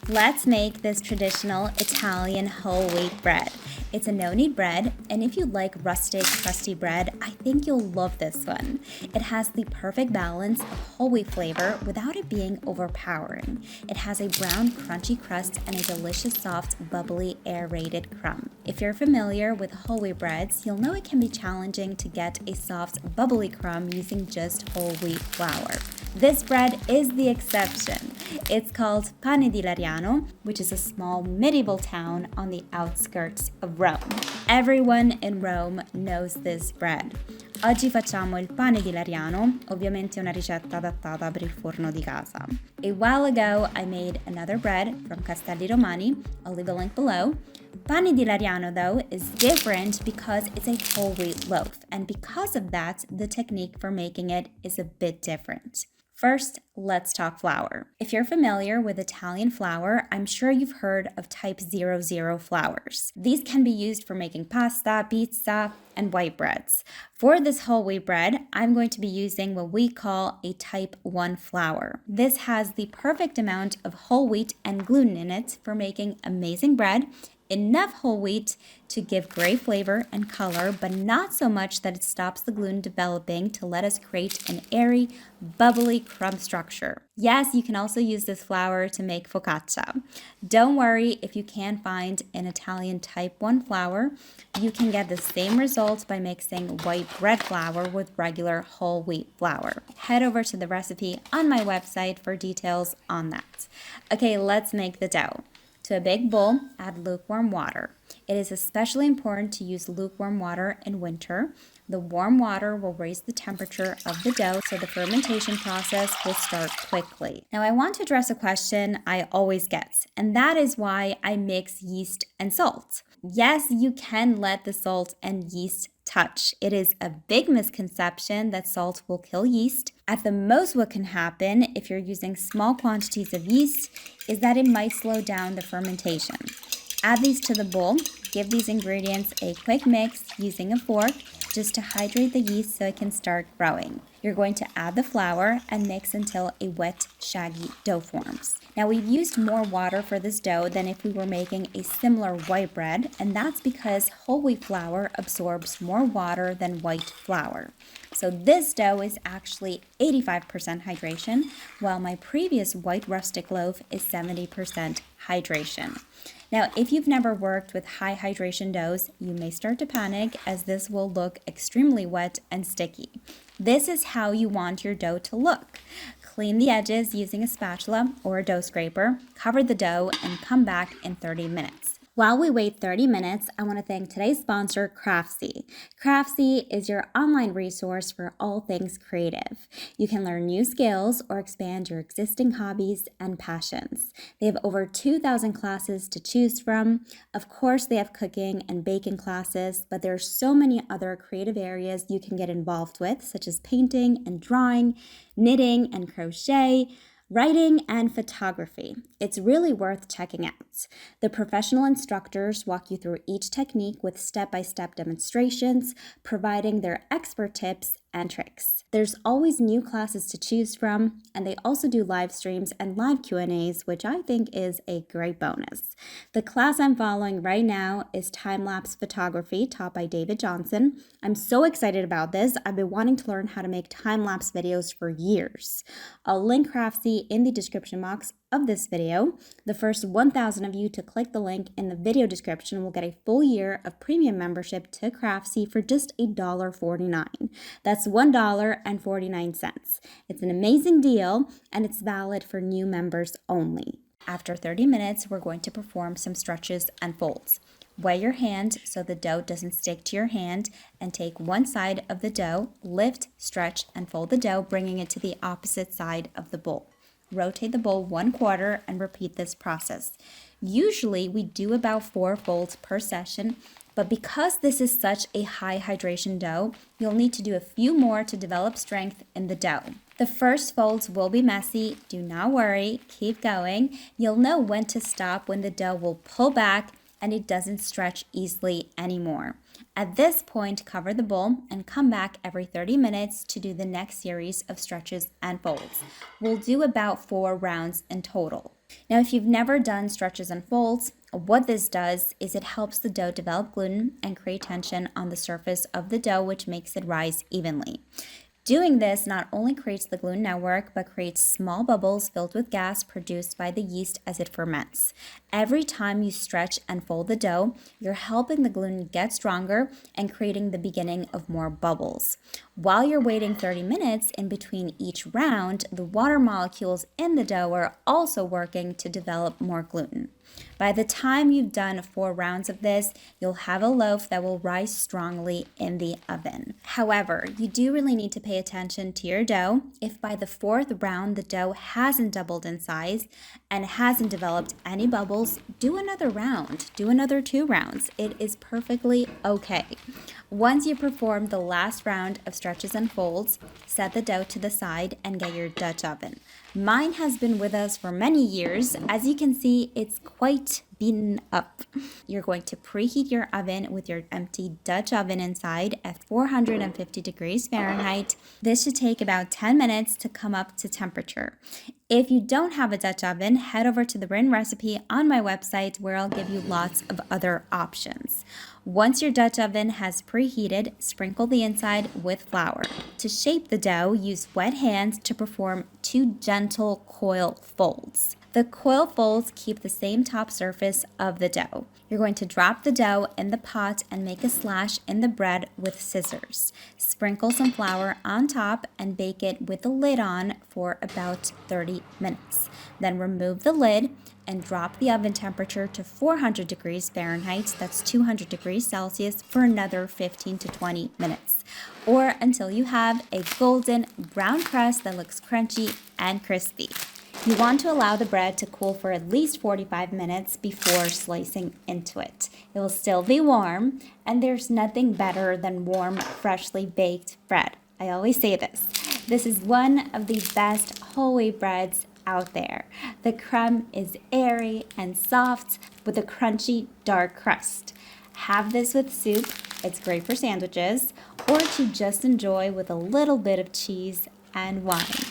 Let's make this traditional Italian whole wheat bread. It's a no-knead bread, and if you like rustic, crusty bread, I think you'll love this one. It has the perfect balance of whole wheat flavor without it being overpowering. It has a brown, crunchy crust and a delicious, soft, bubbly, aerated crumb. If you're familiar with whole wheat breads, you'll know it can be challenging to get a soft, bubbly crumb using just whole wheat flour. This bread is the exception. It's called pane di Lariano, which is a small medieval town on the outskirts of Rome. Everyone in Rome knows this bread. Oggi facciamo il pane di Lariano, ovviamente una ricetta adattata per il forno di casa. A while ago, I made another bread from Castelli Romani. I'll leave a link below. Pane di Lariano, though, is different because it's a whole wheat loaf, and because of that, the technique for making it is a bit different. First, let's talk flour. If you're familiar with Italian flour, I'm sure you've heard of type 00 flours. These can be used for making pasta, pizza, and white breads. For this whole wheat bread, I'm going to be using what we call a type 1 flour. This has the perfect amount of whole wheat and gluten in it for making amazing bread, enough whole wheat to give great flavor and color, but not so much that it stops the gluten developing to let us create an airy, bubbly crumb structure. Yes, you can also use this flour to make focaccia. Don't worry if you can't find an Italian type 1 flour. You can get the same results by mixing white bread flour with regular whole wheat flour. Head over to the recipe on my website for details on that. Okay, let's make the dough. To a big bowl, add lukewarm water. It is especially important to use lukewarm water in winter. The warm water will raise the temperature of the dough, so the fermentation process will start quickly. Now, I want to address a question I always get, and that is why I mix yeast and salt. Yes, you can let the salt and yeast touch. It is a big misconception that salt will kill yeast. At the most, what can happen if you're using small quantities of yeast is that it might slow down the fermentation. Add these to the bowl. Give these ingredients a quick mix using a fork just to hydrate the yeast so it can start growing. You're going to add the flour and mix until a wet, shaggy dough forms. Now, we've used more water for this dough than if we were making a similar white bread, and that's because whole wheat flour absorbs more water than white flour. So this dough is actually 85% hydration, while my previous white rustic loaf is 70% hydration. Now, if you've never worked with high hydration doughs, you may start to panic as this will look extremely wet and sticky. This is how you want your dough to look. Clean the edges using a spatula or a dough scraper, cover the dough, and come back in 30 minutes. While we wait 30 minutes, I want to thank today's sponsor, Craftsy. Craftsy is your online resource for all things creative. You can learn new skills or expand your existing hobbies and passions. They have over 2,000 classes to choose from. Of course, they have cooking and baking classes, but there are so many other creative areas you can get involved with, such as painting and drawing, knitting and crochet, writing, and photography. It's really worth checking out. The professional instructors walk you through each technique with step-by-step demonstrations, providing their expert tips and tricks. There's always new classes to choose from, and they also do live streams and live Q&As, which I think is a great bonus. The class I'm following right now is time-lapse photography taught by David Johnson. I'm so excited about this. I've been wanting to learn how to make time-lapse videos for years. I'll link Craftsy in the description box of this video. The first 1,000 of you to click the link in the video description will get a full year of premium membership to Craftsy for just $1.49. That's $1.49. It's an amazing deal, and it's valid for new members only. After 30 minutes, we're going to perform some stretches and folds. Weigh your hand so the dough doesn't stick to your hand, and take one side of the dough, lift, stretch, and fold the dough, bringing it to the opposite side of the bowl. Rotate the bowl 1/4 and repeat this process. Usually we do about 4 folds per session, but because this is such a high hydration dough, you'll need to do a few more to develop strength in the dough. The first folds will be messy. Do not worry, keep going. You'll know when to stop when the dough will pull back and it doesn't stretch easily anymore. At this point, cover the bowl and come back every 30 minutes to do the next series of stretches and folds. We'll do about 4 rounds in total. Now, if you've never done stretches and folds, what this does is it helps the dough develop gluten and create tension on the surface of the dough, which makes it rise evenly. Doing this not only creates the gluten network, but creates small bubbles filled with gas produced by the yeast as it ferments. Every time you stretch and fold the dough, you're helping the gluten get stronger and creating the beginning of more bubbles. While you're waiting 30 minutes in between each round, the water molecules in the dough are also working to develop more gluten. By the time you've done 4 rounds of this, you'll have a loaf that will rise strongly in the oven. However, you do really need to pay attention to your dough. If by the 4th round the dough hasn't doubled in size and hasn't developed any bubbles, do another round, do another 2 rounds. It is perfectly okay. Once you perform the last round of stretches and folds, set the dough to the side and get your Dutch oven. Mine has been with us for many years. As you can see, it's quite beaten up. You're going to preheat your oven with your empty Dutch oven inside at 450 degrees Fahrenheit. This should take about 10 minutes to come up to temperature. If you don't have a Dutch oven, head over to the written recipe on my website where I'll give you lots of other options. Once your Dutch oven has preheated, sprinkle the inside with flour. To shape the dough, use wet hands to perform 2 gentle coil folds. The coil folds keep the same top surface of the dough. You're going to drop the dough in the pot and make a slash in the bread with scissors. Sprinkle some flour on top and bake it with the lid on for about 30 minutes. Then remove the lid and drop the oven temperature to 400 degrees Fahrenheit, that's 200 degrees Celsius, for another 15 to 20 minutes, or until you have a golden brown crust that looks crunchy and crispy. You want to allow the bread to cool for at least 45 minutes before slicing into it. It will still be warm, and there's nothing better than warm, freshly baked bread. I always say this. This is one of the best whole wheat breads out there. The crumb is airy and soft with a crunchy, dark crust. Have this with soup. It's great for sandwiches, or to just enjoy with a little bit of cheese and wine.